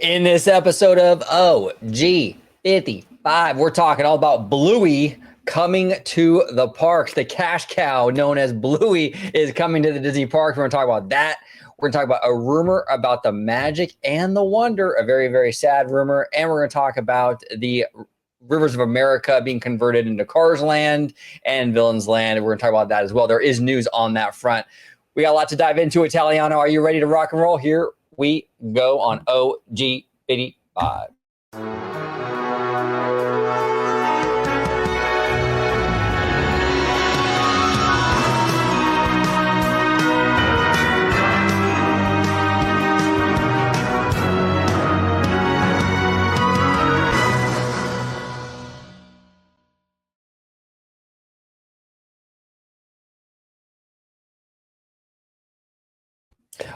In this episode of OG55, we're talking all about Bluey coming to the parks. The cash cow known as Bluey is coming to the Disney parks. We're going to talk about that. We're going to talk about a rumor about the magic and the wonder, a very, very sad rumor. And we're going to talk about the Rivers of America being converted into Cars Land and Villains Land. And we're going to talk about that as well. There is news on that front. We got a lot to dive into. Italiano, are you ready to rock and roll? Here we go on OG55.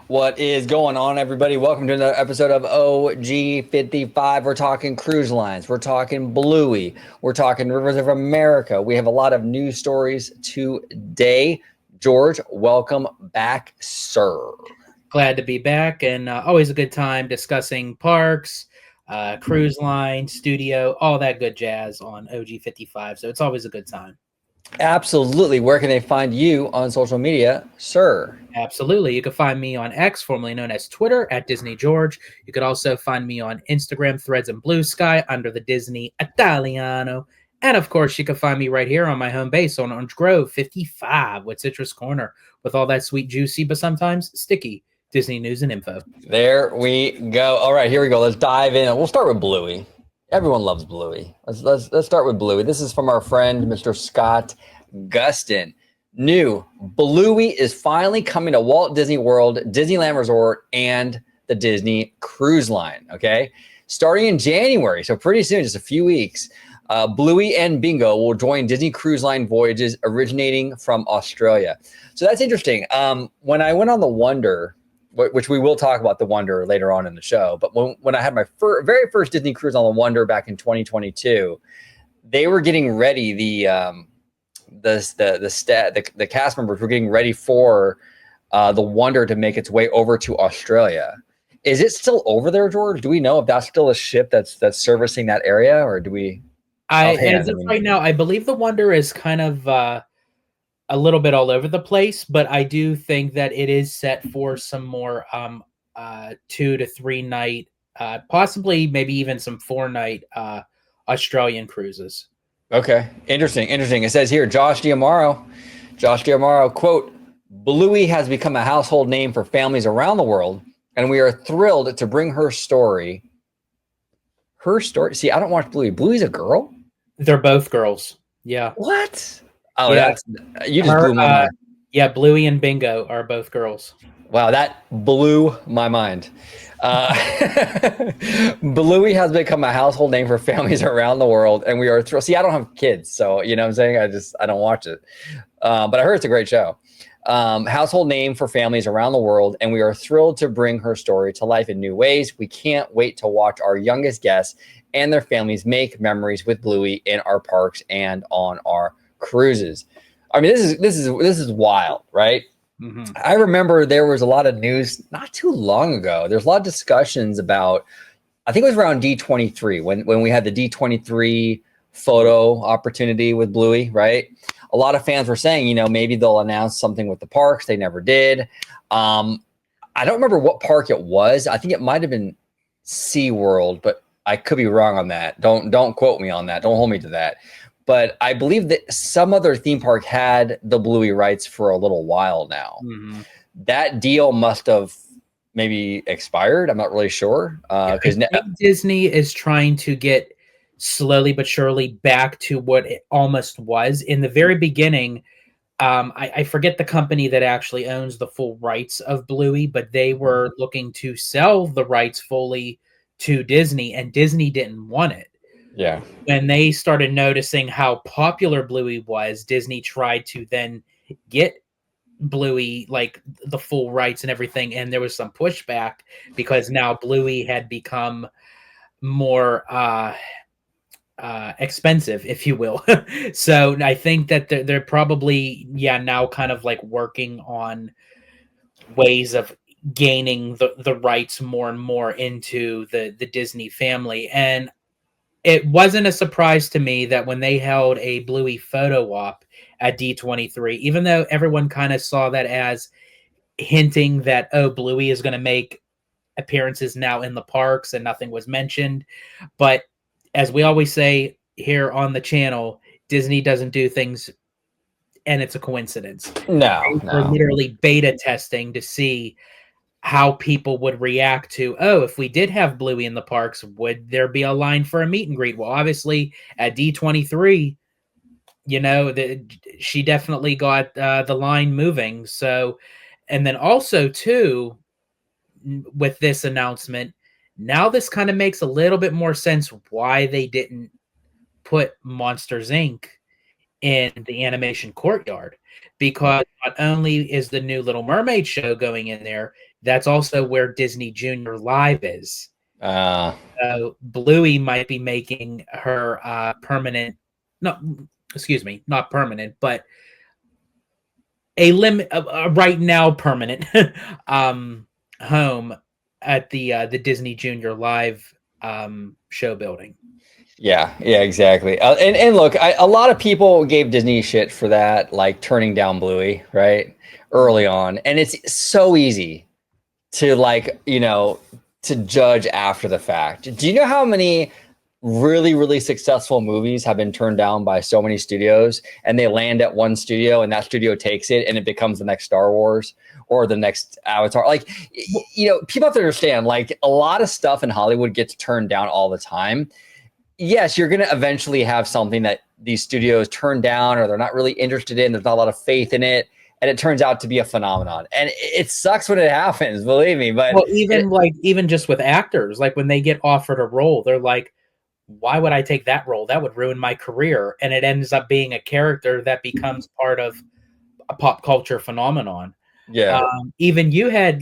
What is going on, everybody? Welcome to another episode of OG55. We're talking cruise lines. We're talking Bluey. We're talking Rivers of America. We have a lot of news stories today. George, welcome back, sir. Glad to be back, and always a good time discussing parks, cruise line, studio, all that good jazz on OG55. So it's always a good time. Absolutely. Where can they find you on social media, sir? Absolutely. You can find me on X, formerly known as Twitter, at Disney George. You could also find me on Instagram, Threads, and Blue Sky under the Disney Italiano. And of course, you can find me right here on my home base on Orange Grove 55 with Citrus Corner with all that sweet, juicy, but sometimes sticky Disney news and info. There we go. All right, here we go. Let's dive in. We'll start with Bluey. Everyone loves Bluey. Let's start with Bluey. This is from our friend, Mr. Scott Gustin. New Bluey is finally coming to Walt Disney World, Disneyland Resort, and the Disney Cruise Line. Okay, starting in January, so pretty soon, just a few weeks. Bluey and Bingo will join Disney Cruise Line voyages originating from Australia. So that's interesting. When I went on the Wonder, which we will talk about the Wonder later on in the show. But when I had my very first Disney cruise on the Wonder back in 2022, they were getting ready. The cast members were getting ready for the Wonder to make its way over to Australia. Is it still over there, George? Do we know if that's still a ship that's servicing that area, or do we? As of right now, I believe the Wonder is kind of a little bit all over the place, but I do think that it is set for some more 2 to 3 night, possibly maybe even some 4-night Australian cruises. Okay, interesting. It says here, Josh D'Amaro, quote, Bluey has become a household name for families around the world, and we are thrilled to bring her story. See, I don't watch Bluey. Bluey's a girl? They're both girls. Yeah. What? Oh, yeah. You just blew my mind. Yeah, Bluey and Bingo are both girls. Wow, that blew my mind. Bluey has become a household name for families around the world, and we are thrilled. See, I don't have kids, so you know what I'm saying? I don't watch it. But I heard it's a great show. Household name for families around the world, and we are thrilled to bring her story to life in new ways. We can't wait to watch our youngest guests and their families make memories with Bluey in our parks and on our cruises. I mean, this is wild, right? Mm-hmm. I remember there was a lot of news not too long ago. There's a lot of discussions about, I think it was around D23 when we had the D23 photo opportunity with Bluey, right? A lot of fans were saying, maybe they'll announce something with the parks. They never did. I don't remember what park it was. I think it might have been SeaWorld, but I could be wrong on that. Don't quote me on that. Don't hold me to that. But I believe that some other theme park had the Bluey rights for a little while now. Mm-hmm. That deal must have maybe expired. I'm not really sure. Because Disney is trying to get slowly but surely back to what it almost was. In the very beginning, I forget the company that actually owns the full rights of Bluey, but they were looking to sell the rights fully to Disney, and Disney didn't want it. Yeah. When they started noticing how popular Bluey was, Disney tried to then get Bluey like the full rights and everything, and there was some pushback because now Bluey had become more expensive, if you will. So I think that they're probably now kind of like working on ways of gaining the rights more and more into the Disney family. And it wasn't a surprise to me that when they held a Bluey photo op at D23, even though everyone kind of saw that as hinting that, oh, Bluey is going to make appearances now in the parks and nothing was mentioned. But as we always say here on the channel, Disney doesn't do things and it's a coincidence. No, We're no. literally beta testing to see how people would react to, oh, if we did have Bluey in the parks, would there be a line for a meet and greet? Well, obviously at D23, you know, she definitely got the line moving. So, and then also too, with this announcement, now this kind of makes a little bit more sense why they didn't put Monsters Inc. in the animation courtyard, because not only is the new Little Mermaid show going in there, that's also where Disney Junior Live is. So Bluey might be making her permanent, no, excuse me, not permanent, but a limit, right now permanent home at the Disney Junior Live show building. Yeah, exactly. And look, a lot of people gave Disney shit for that, like turning down Bluey, right? Early on. And it's so easy to, like, you know, to judge after the fact. Do you know how many really, really successful movies have been turned down by so many studios, and they land at one studio and that studio takes it and it becomes the next Star Wars or the next Avatar? Like, you know, people have to understand, like, a lot of stuff in Hollywood gets turned down all the time. Yes, you're going to eventually have something that these studios turn down or they're not really interested in. There's not a lot of faith in it. And it turns out to be a phenomenon. And it sucks when it happens, believe me. But well, even just with actors, like when they get offered a role, they're like, why would I take that role? That would ruin my career. And it ends up being a character that becomes part of a pop culture phenomenon. yeah. Even you had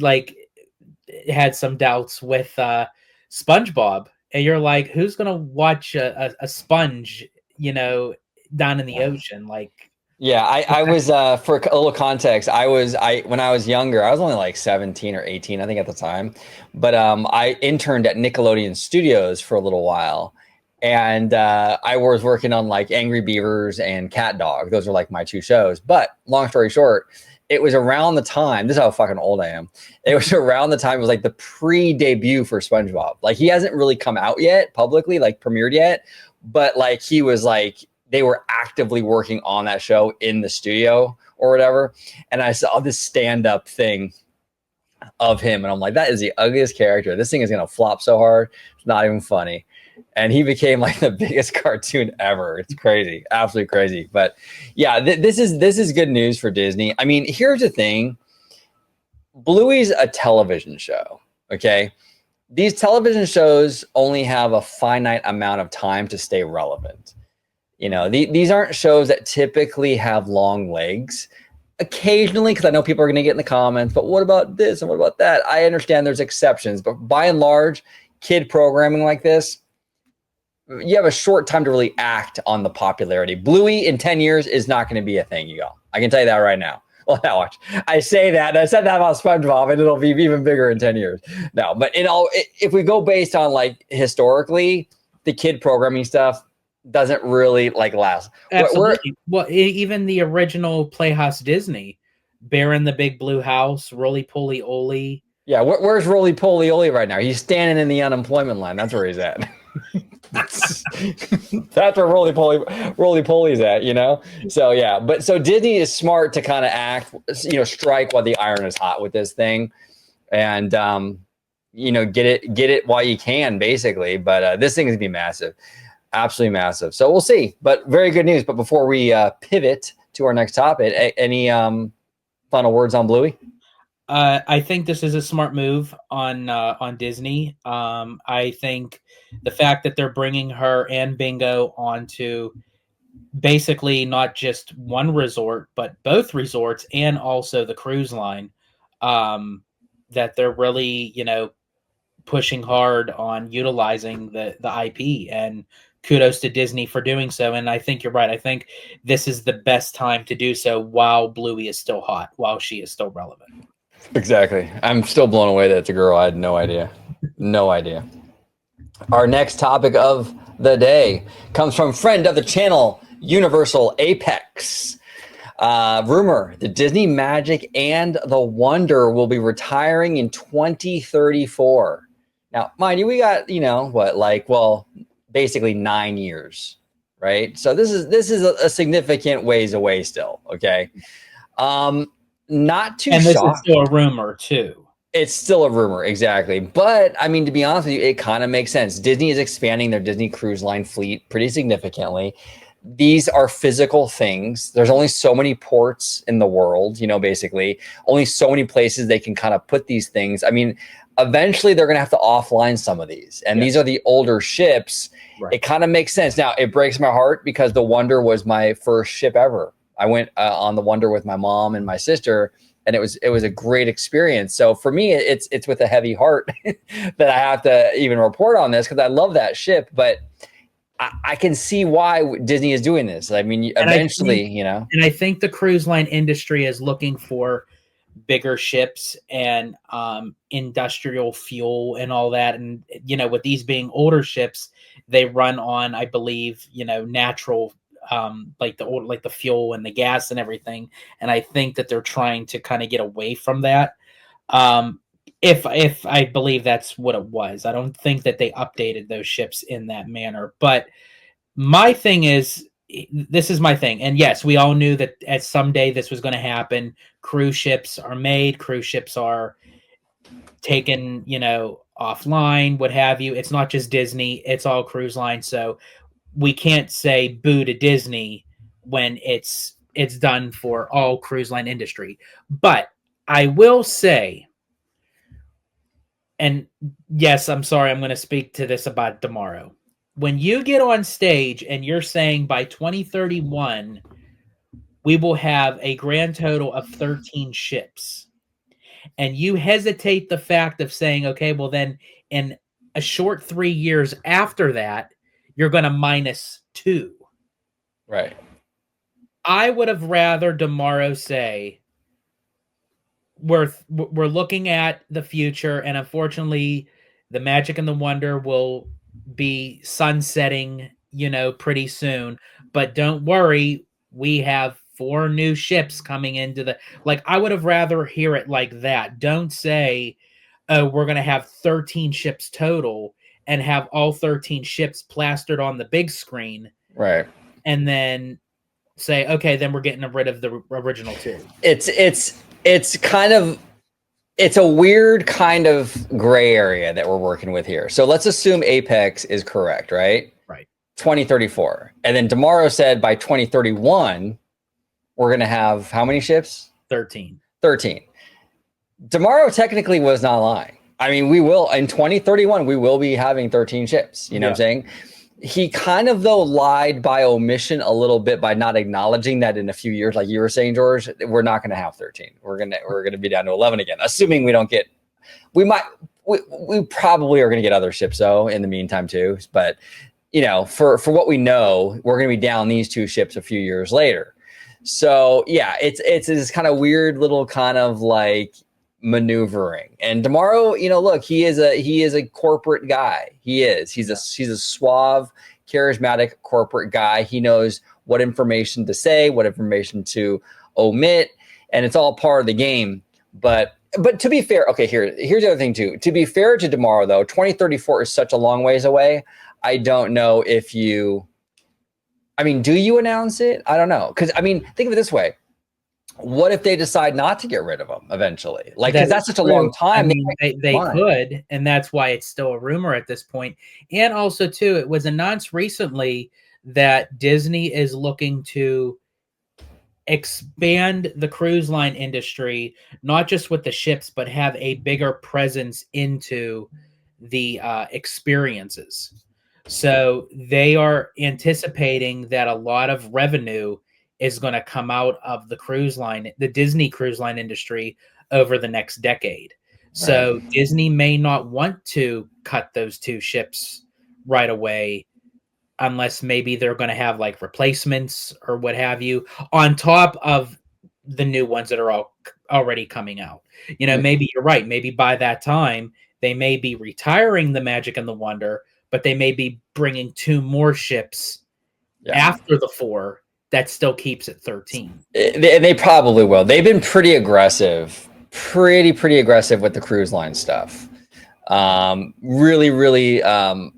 some doubts with SpongeBob, and you're like, who's gonna watch a sponge, you know, down in the ocean? Like, Yeah, I was for a little context, I when I was younger, I was only like 17 or 18, I think at the time. But I interned at Nickelodeon Studios for a little while. And I was working on like Angry Beavers and Cat Dog. Those are like my two shows. But long story short, it was around the time, this is how fucking old I am. It was around the time, it was like the pre-debut for SpongeBob. Like, he hasn't really come out yet publicly, like premiered yet. But like, he was like, they were actively working on that show in the studio or whatever. And I saw this stand-up thing of him. And I'm like, that is the ugliest character. This thing is going to flop so hard. It's not even funny. And he became like the biggest cartoon ever. It's crazy. Absolutely crazy. But yeah, this is good news for Disney. I mean, here's the thing. Bluey's a television show. Okay. These television shows only have a finite amount of time to stay relevant. You know, these aren't shows that typically have long legs. Occasionally, because I know people are going to get in the comments, but what about this and what about that? I understand there's exceptions, but by and large, kid programming like this, you have a short time to really act on the popularity. Bluey in 10 years is not going to be a thing, you go. I can tell you that right now. Well, now watch. I say that, and I said that about SpongeBob, and it'll be even bigger in 10 years. No, but if we go based on like historically, the kid programming stuff doesn't really like last. Absolutely. Well, even the original Playhouse Disney, Bear in the Big Blue House, Roly Poly Oly. Yeah, where's Roly Poly Oly right now? He's standing in the unemployment line. That's where he's at. That's where Roly Poly's at, you know? So yeah, but so Disney is smart to kind of act, you know, strike while the iron is hot with this thing, and you know, get it while you can, basically. But this thing is gonna be massive, absolutely massive. So we'll see. But very good news. But before we pivot to our next topic, any final words on Bluey? I think this is a smart move on Disney. I think the fact that they're bringing her and Bingo onto basically not just one resort, but both resorts and also the cruise line, that they're really, you know, pushing hard on utilizing the IP, and kudos to Disney for doing so. And I think you're right. I think this is the best time to do so while Bluey is still hot, while she is still relevant. Exactly. I'm still blown away that it's a girl. I had no idea. No idea. Our next topic of the day comes from friend of the channel, Universal Apex. Rumor, the Disney Magic and the Wonder will be retiring in 2034. Now, mind you, we got, basically 9 years, right? So this is a significant ways away still, okay? Not too And this shocked. is still a rumor too. It's still a rumor, exactly. But I mean, to be honest with you, it kind of makes sense. Disney is expanding their Disney Cruise Line fleet pretty significantly. These are physical things. There's only so many ports in the world, basically. Only so many places they can kind of put these things. I mean, eventually they're going to have to offline some of these. And these are the older ships. Right. It kind of makes sense. Now, it breaks my heart because the Wonder was my first ship ever. I went on the Wonder with my mom and my sister, and it was a great experience. So for me, it's with a heavy heart that I have to even report on this because I love that ship. But I can see why Disney is doing this. I mean, eventually, And I think the cruise line industry is looking for bigger ships and industrial fuel and all that. And, with these being older ships, they run on, I believe, natural like the fuel and the gas and everything. And I think that they're trying to kind of get away from that. If I believe that's what it was. I don't think that they updated those ships in that manner. But my thing is, this is my thing. And yes, we all knew that at someday this was going to happen. Cruise ships are made, cruise ships are taken, offline, what have you. It's not just Disney, it's all cruise lines. So we can't say boo to Disney when it's done for all cruise line industry. But I will say, and yes, I'm sorry, I'm going to speak to this about tomorrow. When you get on stage and you're saying by 2031, we will have a grand total of 13 ships, and you hesitate the fact of saying, okay, well then in a short 3 years after that, you're going to minus 2. Right. I would have rather tomorrow say we're looking at the future, and unfortunately, the Magic and the Wonder will be sunsetting, pretty soon. But don't worry, we have 4 new ships coming into the. Like, I would have rather hear it like that. Don't say, oh, we're going to have 13 ships total and have all 13 ships plastered on the big screen. Right. And then say, okay, then we're getting rid of the original 2. It's a weird kind of gray area that we're working with here. So let's assume Apex is correct, right? Right. 2034. And then tomorrow said by 2031, we're going to have how many ships? 13. Tomorrow technically was not lying. I mean, we will, in 2031, we will be having 13 ships. You know what I'm saying? He kind of, though, lied by omission a little bit by not acknowledging that in a few years, like you were saying, George, we're not going to have 13. We're gonna be down to 11 again, assuming we don't get. We probably are going to get other ships though in the meantime too. But for what we know, we're going to be down these 2 ships a few years later. So yeah, it's this kind of weird little kind of like maneuvering. And tomorrow, look, he is a corporate guy. He's a suave, charismatic corporate guy. He knows what information to say, what information to omit, and it's all part of the game. But to be fair, okay, here's the other thing too. To be fair to tomorrow though, 2034 is such a long ways away. I don't know if do you announce it? I don't know. Because think of it this way. What if they decide not to get rid of them eventually? Like, because that's such a long time. They could, and that's why it's still a rumor at this point. And also, too, it was announced recently that Disney is looking to expand the cruise line industry, not just with the ships, but have a bigger presence into the experiences. So they are anticipating that a lot of revenue is going to come out of the Disney cruise line industry over the next decade. So Disney may not want to cut those 2 ships right away unless maybe they're going to have like replacements or what have you on top of the new ones that are all already coming out. You know, maybe you're right. Maybe by that time they may be retiring the Magic and the Wonder, but they may be bringing 2 more ships after the 4 that still keeps it 13. They probably will. They've been pretty aggressive, pretty aggressive with the cruise line stuff. Really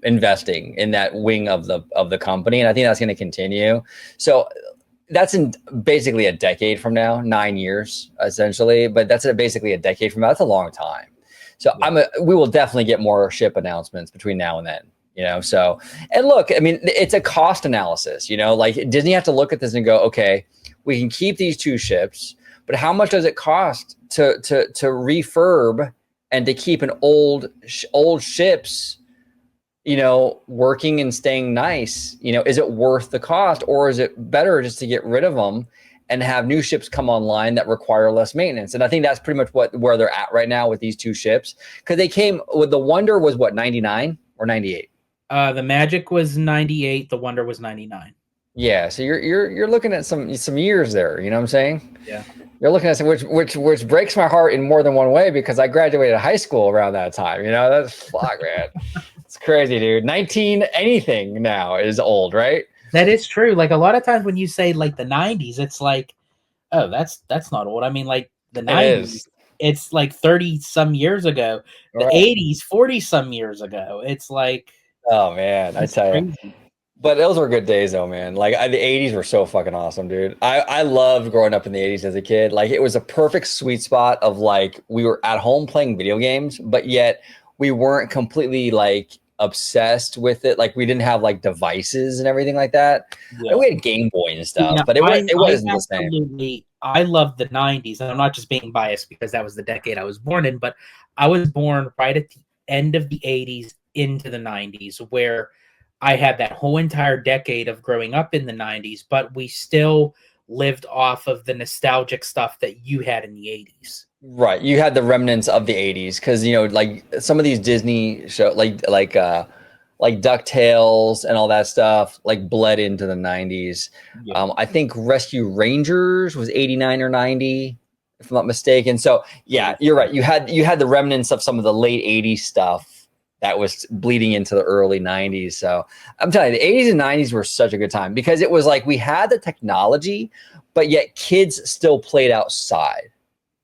investing in that wing of the company, and I think that's going to continue. So that's in basically a decade from now, 9 years essentially, but that's basically a decade from now. That's a long time. So we will definitely get more ship announcements between now and then. You know, so, and look, I mean, it's a cost analysis, you know, like Disney have to look at this and go, okay, we can keep these 2 ships, but how much does it cost to refurb and to keep an old ships, you know, working and staying nice? You know, is it worth the cost, or is it better just to get rid of them and have new ships come online that require less maintenance? And I think that's pretty much where they're at right now with these 2 ships, because they came with the Wonder was what, 99 or 98? The Magic was 98. The Wonder was 99. Yeah, so you're looking at some years there. You know what I'm saying? Yeah. You're looking at some which breaks my heart in more than one way, because I graduated high school around that time. You know, that's fuck, man. It's crazy, dude. 19 anything now is old, right? That is true. Like a lot of times when you say like the 90s, it's like, oh, that's not old. I mean, like the 90s. It's like 30 some years ago. The 80s, 40 some years ago. It's like, oh man, I tell you. But those were good days though, man. Like the 80s were so fucking awesome, dude. I loved growing up in the 80s as a kid. Like it was a perfect sweet spot of like, we were at home playing video games, but yet we weren't completely like obsessed with it. Like we didn't have like devices and everything like that. Yeah. We had Game Boy and stuff, but it wasn't the same. I love the 90s, and I'm not just being biased because that was the decade I was born in, but I was born right at the end of the 80s into the 90s, where I had that whole entire decade of growing up in the 90s, but we still lived off of the nostalgic stuff that you had in the 80s. Right. You had the remnants of the 80s, because, you know, like some of these Disney shows, like DuckTales and all that stuff, like bled into the 90s. Yeah. I think Rescue Rangers was 89 or 90, if I'm not mistaken. So, yeah, you're right. You had the remnants of some of the late 80s stuff that was bleeding into the early 90s. So I'm telling you, the 80s and 90s were such a good time, because it was like we had the technology, but yet kids still played outside.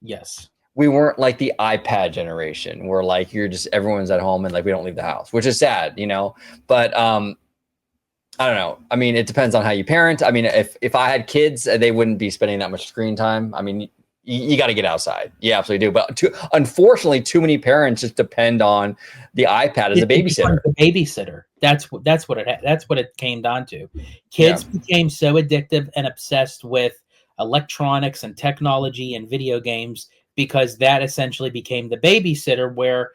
Yes. We weren't like the iPad generation where like everyone's at home and like we don't leave the house, which is sad, you know. But I don't know. I mean, it depends on how you parent. I mean, if I had kids, they wouldn't be spending that much screen time. I mean, you got to get outside. You absolutely do. But unfortunately, too many parents just depend on the iPad as a babysitter. The babysitter. That's what it came down to. Kids became so addictive and obsessed with electronics and technology and video games, because that essentially became the babysitter. Where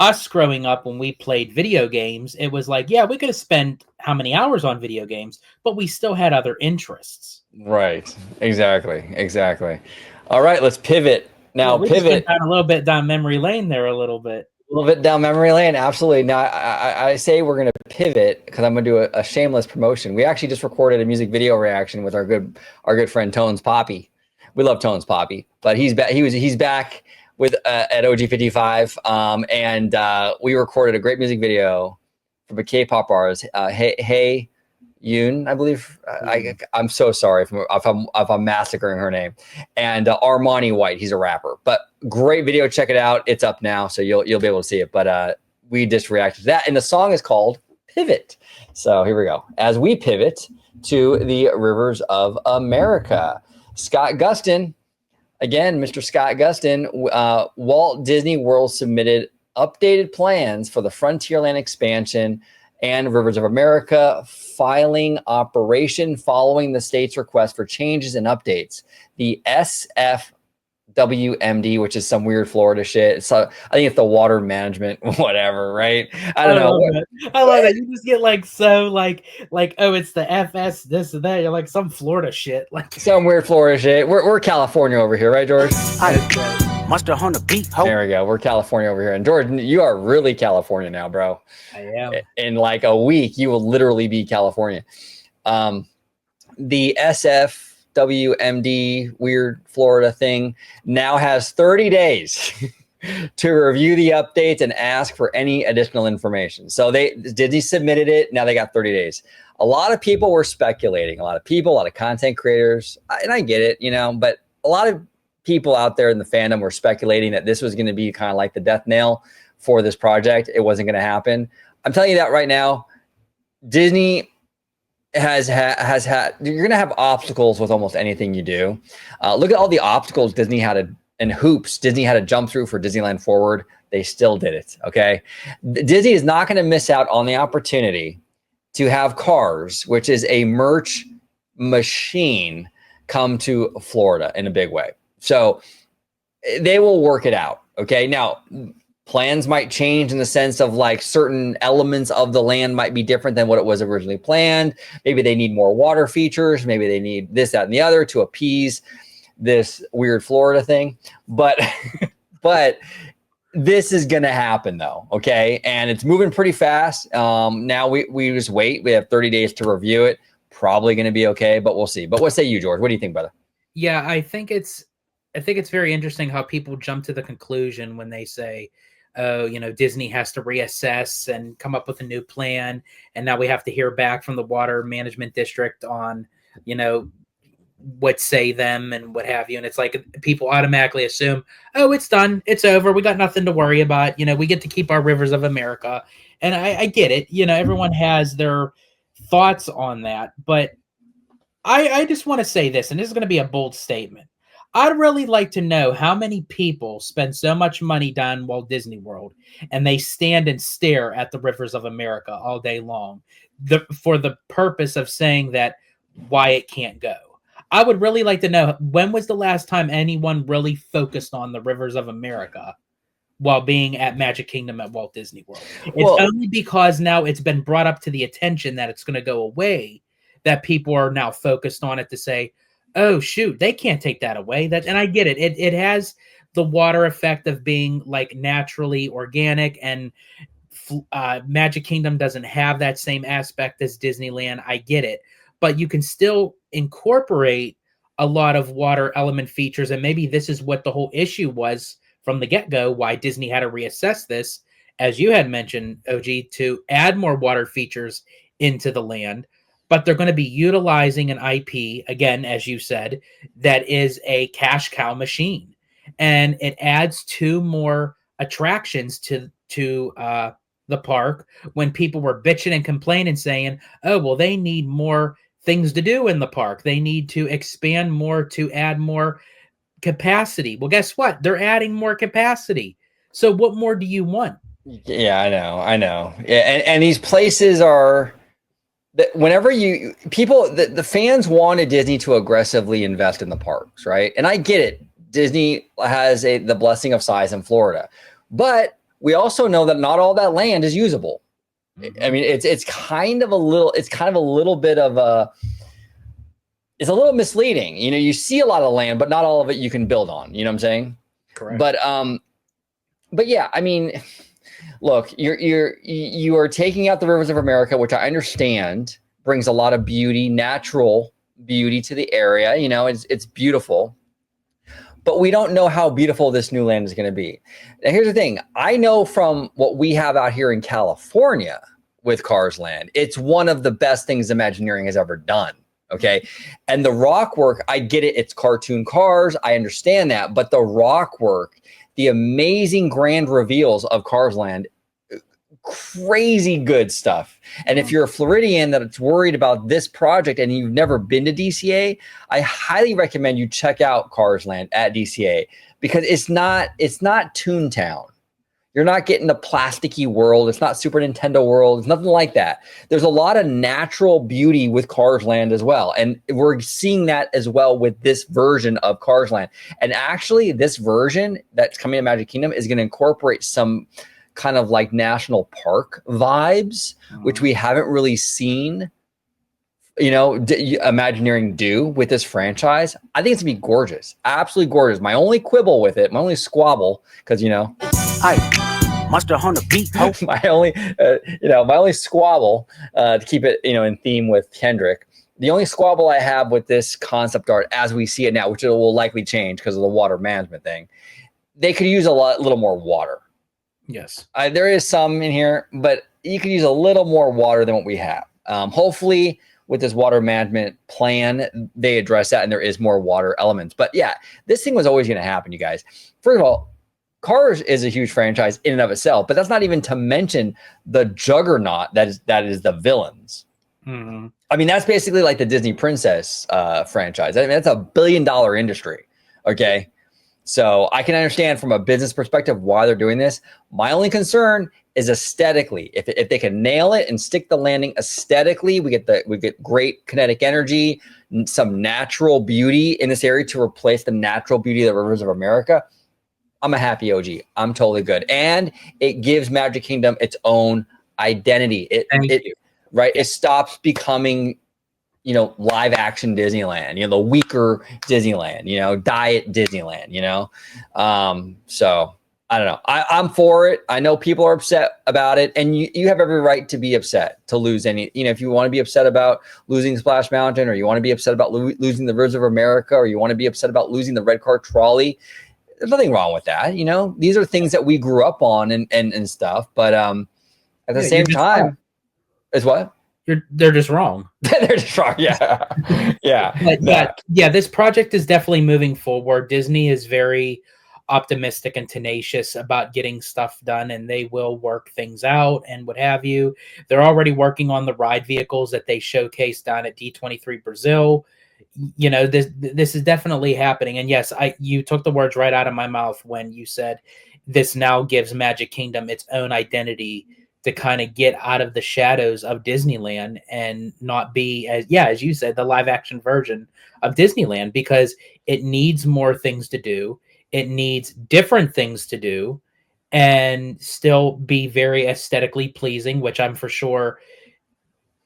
us growing up, when we played video games, it was like, yeah, we could have spent how many hours on video games, but we still had other interests. Right. Exactly. All right, let's pivot. Now, we pivot down a little bit down memory lane there, a little bit down memory lane. Absolutely. Now, I say we're going to pivot because I'm going to do a shameless promotion. We actually just recorded a music video reaction with our good friend Tones Poppy. We love Tones Poppy, but he's back. He's back with at OG55, and we recorded a great music video from a K-pop artist. Hey Yoon, I believe. I'm so sorry if I'm massacring her name. And Armani White, he's a rapper. But great video, check it out. It's up now, so you'll be able to see it. But we just reacted to that, and the song is called Pivot. So here we go. As we pivot to the rivers of America, Scott Gustin, again, Mr. Scott Gustin, Walt Disney World submitted updated plans for the Frontierland expansion and Rivers of America filing operation following the state's request for changes and updates. The SFWMD, which is some weird Florida shit. So I think it's the water management, whatever, right? I don't know. I love it. You just get like so like oh, it's the FS this and that. You're like some Florida shit, like some weird Florida shit. We're California over here, right, George? Monster on the beat. There we go. We're California over here. And Jordan, you are really California now, bro. I am. In like a week, you will literally be California. The SF WMD weird Florida thing now has 30 days to review the updates and ask for any additional information. So Disney submitted it. Now they got 30 days. A lot of people were speculating, a lot of content creators, and I get it, but a lot of people out there in the fandom were speculating that this was going to be kind of like the death nail for this project. It wasn't going to happen. I'm telling you that right now. Disney has had, you're going to have obstacles with almost anything you do. Look at all the obstacles Disney had and hoops Disney had to jump through for Disneyland Forward. They still did it. Okay. Disney is not going to miss out on the opportunity to have Cars, which is a merch machine, come to Florida in a big way. So they will work it out. Okay. Now, plans might change in the sense of like certain elements of the land might be different than what it was originally planned. Maybe they need more water features. Maybe they need this, that, and the other to appease this weird Florida thing. But this is going to happen though. Okay. And it's moving pretty fast. Now we just wait. We have 30 days to review it. Probably going to be okay, but we'll see. But what say you, George? What do you think, brother? Yeah, I think it's very interesting how people jump to the conclusion when they say, oh, Disney has to reassess and come up with a new plan. And now we have to hear back from the Water Management District on, what say them and what have you. And it's like people automatically assume, oh, it's done. It's over. We got nothing to worry about. We get to keep our rivers of America. And I get it. Everyone has their thoughts on that. But I just want to say this, and this is going to be a bold statement. I'd really like to know how many people spend so much money down Walt Disney World and they stand and stare at the rivers of America all day long for the purpose of saying that why it can't go. I would really like to know, when was the last time anyone really focused on the rivers of America while being at Magic Kingdom at Walt Disney World? It's only because now it's been brought up to the attention that it's going to go away that people are now focused on it to say, oh, shoot, they can't take that away. And I get it. It has the water effect of being like naturally organic, and Magic Kingdom doesn't have that same aspect as Disneyland. I get it. But you can still incorporate a lot of water element features. And maybe this is what the whole issue was from the get-go, why Disney had to reassess this, as you had mentioned, OG, to add more water features into the land. But they're going to be utilizing an IP, again, as you said, that is a cash cow machine. And it adds 2 more attractions to the park when people were bitching and complaining, saying, oh, well, they need more things to do in the park. They need to expand more to add more capacity. Well, guess what? They're adding more capacity. So what more do you want? Yeah, I know. Yeah, and these places are... Whenever the fans wanted Disney to aggressively invest in the parks, right? And I get it. Disney has the blessing of size in Florida, but we also know that not all that land is usable. Mm-hmm. I mean, it's kind of a little bit of it's a little misleading. You see a lot of land, but not all of it you can build on. You know what I'm saying? Correct. But yeah, I mean, look, you are taking out the rivers of America, which I understand brings a lot of beauty, natural beauty to the area. It's beautiful, but we don't know how beautiful this new land is going to be. Now, here's the thing. I know from what we have out here in California with Cars Land, it's one of the best things Imagineering has ever done. Okay. And the rock work, I get it. It's cartoon cars. I understand that. But the rock work, the amazing grand reveals of Cars Land, crazy good stuff. And if you're a Floridian that's worried about this project and you've never been to DCA, I highly recommend you check out Cars Land at DCA, because it's not Toontown. You're not getting the plasticky world. It's not Super Nintendo world. It's nothing like that. There's a lot of natural beauty with Cars Land as well. And we're seeing that as well with this version of Cars Land. And actually, this version that's coming to Magic Kingdom is going to incorporate some kind of like national park vibes, which we haven't really seen, Imagineering do with this franchise. I think it's going to be gorgeous. Absolutely gorgeous. My only quibble with it, my only squabble, because, Hi, Monster on the beat. my only squabble to keep it, in theme with Kendrick, The only squabble I have with this concept art as we see it now, which it will likely change because of the water management thing, they could use little more water. Yes. There is some in here, but you could use a little more water than what we have. Hopefully, with this water management plan, they address that and there is more water elements. But yeah, this thing was always going to happen, you guys. First of all, Cars is a huge franchise in and of itself, but that's not even to mention the juggernaut that is the villains. Mm-hmm. I mean, that's basically like the Disney Princess franchise. I mean, that's $1 billion industry. Okay. So I can understand from a business perspective why they're doing this. My only concern is aesthetically. If they can nail it and stick the landing aesthetically, we get great kinetic energy, some natural beauty in this area to replace the natural beauty of the rivers of America. I'm a happy OG. I'm totally good. And it gives Magic Kingdom its own identity. Right? It stops becoming, live action Disneyland, the weaker Disneyland, diet Disneyland, So I don't know. I'm for it. I know people are upset about it, and you have every right to be upset, to lose any, if you want to be upset about losing Splash Mountain, or you want to be upset about losing the Rivers of America, or you want to be upset about losing the Red Car Trolley. There's nothing wrong with that. These are things that we grew up on and stuff. But at the same time, is what? They're just wrong. They're just wrong. Yeah. Yeah. Yeah. This project is definitely moving forward. Disney is very optimistic and tenacious about getting stuff done, and they will work things out and what have you. They're already working on the ride vehicles that they showcased down at D23 Brazil. This is definitely happening. And yes, you took the words right out of my mouth when you said this now gives Magic Kingdom its own identity to kind of get out of the shadows of Disneyland and not be, as you said, the live action version of Disneyland, because it needs more things to do. It needs different things to do and still be very aesthetically pleasing, which I'm for sure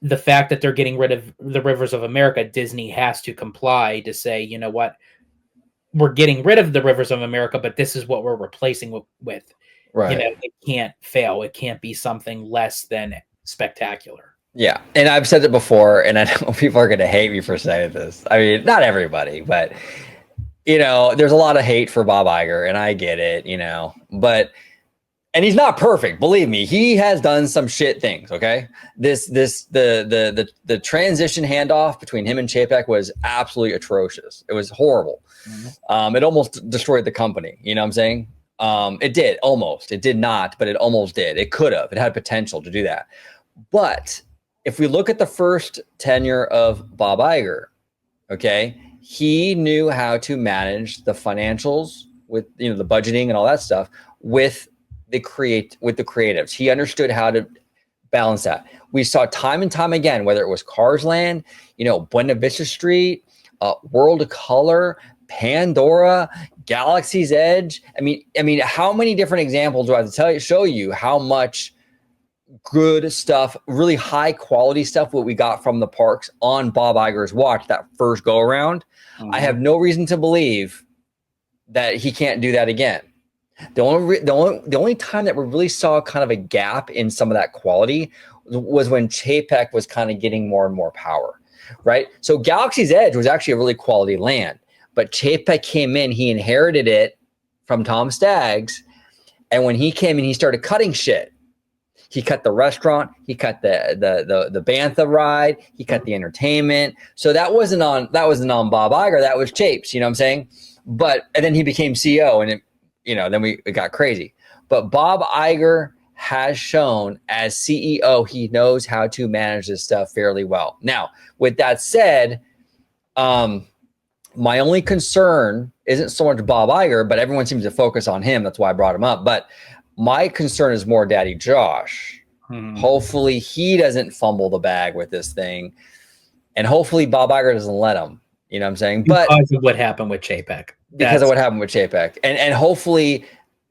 the fact that they're getting rid of the Rivers of America, Disney has to comply to say, you know what, we're getting rid of the Rivers of America, but this is what we're replacing with. Right. It can't fail. It can't be something less than spectacular. Yeah. And I've said it before, and I know people are going to hate me for saying this. I mean, not everybody, but, there's a lot of hate for Bob Iger, and I get it, but and he's not perfect, believe me. He has done some shit things. Okay, the transition handoff between him and Chapek was absolutely atrocious. It was horrible. Mm-hmm. It almost destroyed the company. You know what I'm saying? It did almost. It did not, but it almost did. It could have. It had potential to do that. But if we look at the first tenure of Bob Iger, okay, he knew how to manage the financials with the budgeting and all that stuff with the creatives. He understood how to balance that. We saw time and time again, whether it was Cars Land, Buena Vista Street, World of Color, Pandora, Galaxy's Edge. I mean, how many different examples do I have to show you how much good stuff, really high quality stuff, what we got from the parks on Bob Iger's watch that first go around? Mm-hmm. I have no reason to believe that he can't do that again. The only time that we really saw kind of a gap in some of that quality was when Chapek was kind of getting more and more power, right? So Galaxy's Edge was actually a really quality land, but Chapek came in, he inherited it from Tom Staggs, and when he came in, he started cutting shit. He cut the restaurant, he cut the Bantha ride, he cut the entertainment. So that wasn't on Bob Iger, that was Chapes, you know what I'm saying? And then he became CEO, and then it got crazy. But Bob Iger has shown as CEO, he knows how to manage this stuff fairly well. Now, with that said, my only concern isn't so much Bob Iger, but everyone seems to focus on him. That's why I brought him up. But my concern is more Daddy Josh. Hopefully he doesn't fumble the bag with this thing. And hopefully Bob Iger doesn't let him. You know what I'm saying? Because of what happened with Chapek. Because of what happened with Chapek. And hopefully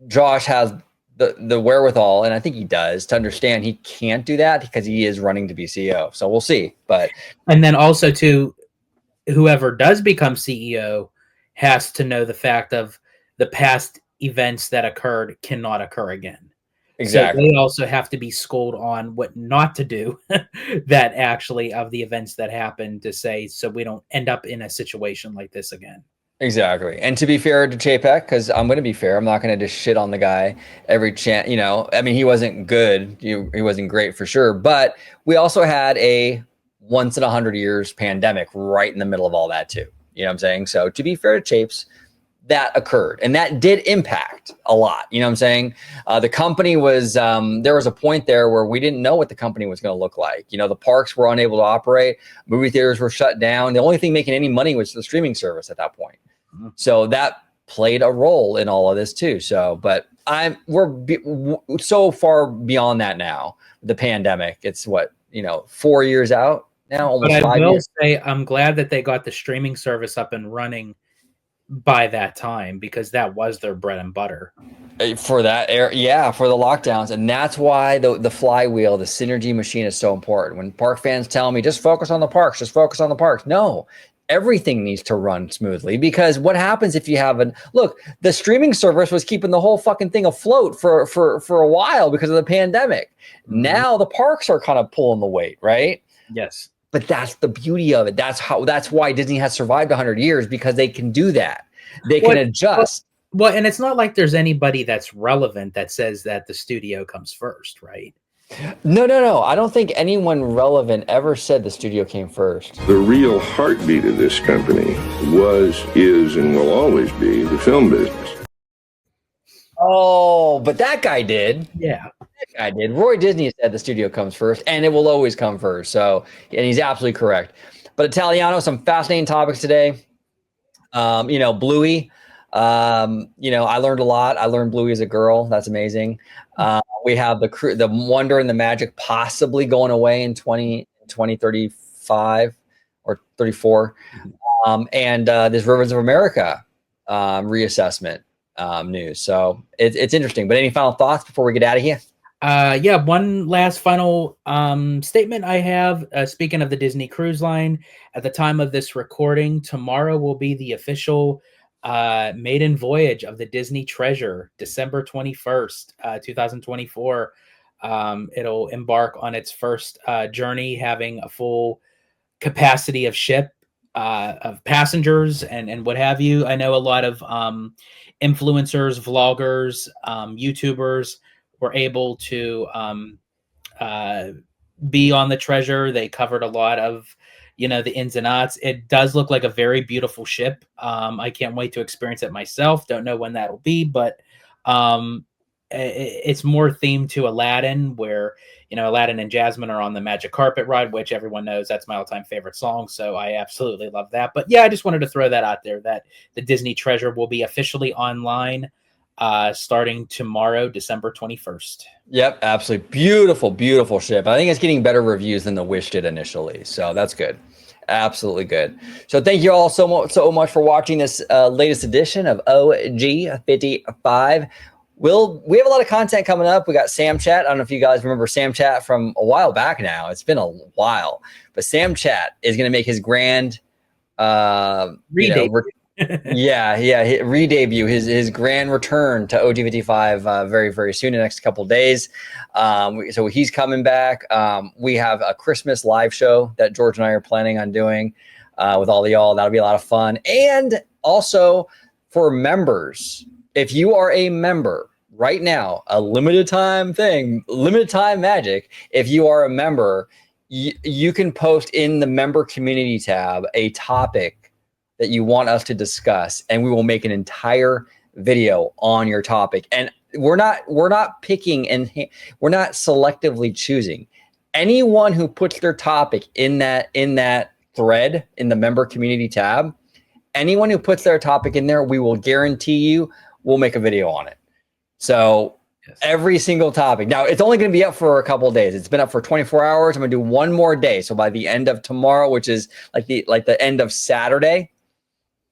Josh has the wherewithal, and I think he does, to understand he can't do that because he is running to be CEO. So we'll see. And then also to whoever does become CEO has to know the fact of the past events that occurred cannot occur again. Exactly. So they also have to be schooled on what not to do that actually of the events that happen to say, so we don't end up in a situation like this again. Exactly. And to be fair to Chapek, because I'm going to be fair, I'm not going to just shit on the guy every chance. You know, I mean, he wasn't good. He wasn't great for sure. But we also had a once in 100 years pandemic right in the middle of all that, too. You know what I'm saying? So to be fair to Chapes, that occurred and that did impact a lot. You know what I'm saying? The company was, there was a point there where we didn't know what the company was going to look like. You know, the parks were unable to operate. Movie theaters were shut down. The only thing making any money was the streaming service at that point. So that played a role in all of this too. So, but we're so far beyond that now. The pandemic, it's what, 4 years out now, almost 5 years. But I will say, I'm glad that they got the streaming service up and running by that time, because that was their bread and butter for that era. For the lockdowns. And that's why the flywheel, the synergy machine is so important. When park fans tell me just focus on the parks, no, everything needs to run smoothly, because what happens if you have the streaming service was keeping the whole fucking thing afloat for a while because of the pandemic. Now the parks are kind of pulling the weight, right? Yes. But that's the beauty of it. That's why Disney has survived 100 years, because they can do that. They can adjust. Well, and it's not like there's anybody that's relevant that says that the studio comes first, right? No. I don't think anyone relevant ever said the studio came first. The real heartbeat of this company was, is, and will always be the film business. Oh, but that guy did. Yeah. I did. Roy Disney said the studio comes first, and it will always come first. So, and he's absolutely correct. But Italiano, some fascinating topics today. Bluey. I learned a lot. I learned Bluey as a girl. That's amazing. We have the wonder and the magic possibly going away in 2035 or 34. And this Rivers of America reassessment news. So it's interesting. But any final thoughts before we get out of here? One last final statement I have. Speaking of the Disney Cruise Line, at the time of this recording, tomorrow will be the official maiden voyage of the Disney Treasure, December 21st, 2024. It'll embark on its first journey, having a full capacity of ship, of passengers and what have you. I know a lot of influencers, vloggers, YouTubers were able to be on the Treasure. They covered a lot of the ins and outs. It does look like a very beautiful ship. I can't wait to experience it myself. Don't know when that'll be, but it's more themed to Aladdin, where Aladdin and Jasmine are on the magic carpet ride, which everyone knows that's my all-time favorite song. So I absolutely love that. But yeah, I just wanted to throw that out there, that the Disney Treasure will be officially online starting tomorrow, December 21st. Yep, absolutely. Beautiful ship. I think it's getting better reviews than the Wish did initially. So that's good. Absolutely good. So thank you all so much for watching this latest edition of OG 55. We have a lot of content coming up. We got Sam Chat. I don't know if you guys remember Sam Chat from a while back now. It's been a while. But Sam Chat is going to make his grand re-debut, his grand return to OG55 very, very soon, in the next couple of days. So he's coming back. We have a Christmas live show that George and I are planning on doing with all of y'all. That'll be a lot of fun. And also for members, if you are a member right now, a limited time magic, if you are a member, you can post in the member community tab a topic that you want us to discuss, and we will make an entire video on your topic. And we're not picking, and we're not selectively choosing. Anyone who puts their topic in that thread in the member community tab, anyone who puts their topic in there, we will guarantee you we'll make a video on it. So every single topic. Now, it's only going to be up for a couple of days. It's been up for 24 hours. I'm going to do one more day. So by the end of tomorrow, which is like the end of Saturday,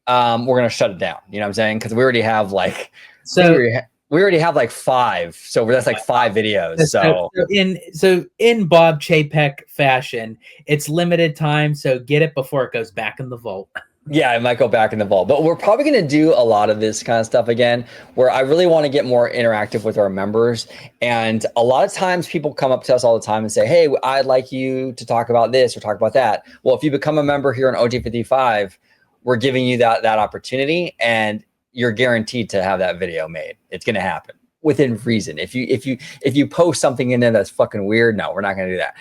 we're going to shut it down. You know what I'm saying? Because we already have we already have like 5. So that's like 5 videos. So in Bob Chapek fashion, it's limited time. So get it before it goes back in the vault. Yeah, I might go back in the vault, but we're probably going to do a lot of this kind of stuff again, where I really want to get more interactive with our members. And a lot of times people come up to us all the time and say, hey, I'd like you to talk about this or talk about that. Well, if you become a member here on OG55, we're giving you that opportunity, and you're guaranteed to have that video made. It's going to happen within reason. If you post something in there that's fucking weird, no, we're not going to do that.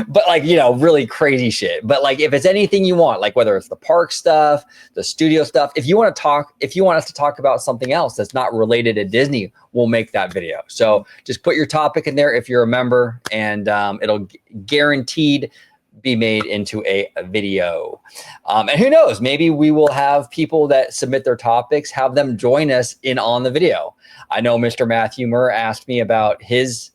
But like, you know, really crazy shit. But like, if it's anything you want, like whether it's the park stuff, the studio stuff, if you want us to talk about something else that's not related to Disney, we'll make that video. So just put your topic in there if you're a member, and it'll guaranteed be made into a video. And who knows, maybe we will have people that submit their topics, have them join us in on the video. I know Mr. Matthew Murr asked me about his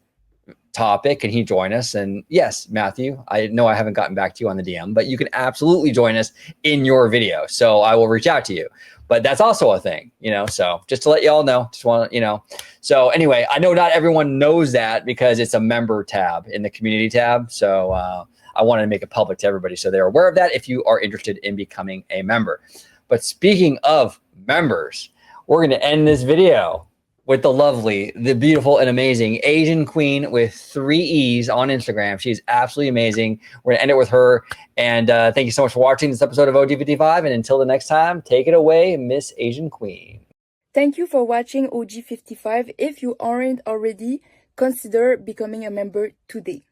topic, and he joined us. And yes, Matthew, I know I haven't gotten back to you on the DM, but you can absolutely join us in your video. So I will reach out to you. But that's also a thing, you know, so just to let you all know, just want to, you know. So anyway, I know not everyone knows that because it's a member tab in the community tab. So I wanted to make it public to everybody so they're aware of that if you are interested in becoming a member. But speaking of members, we're going to end this video with the lovely, the beautiful, and amazing Asian Queen with 3 E's on Instagram. She's absolutely amazing. We're going to end it with her. And thank you so much for watching this episode of OG55. And until the next time, take it away, Miss Asian Queen. Thank you for watching OG55. If you aren't already, consider becoming a member today.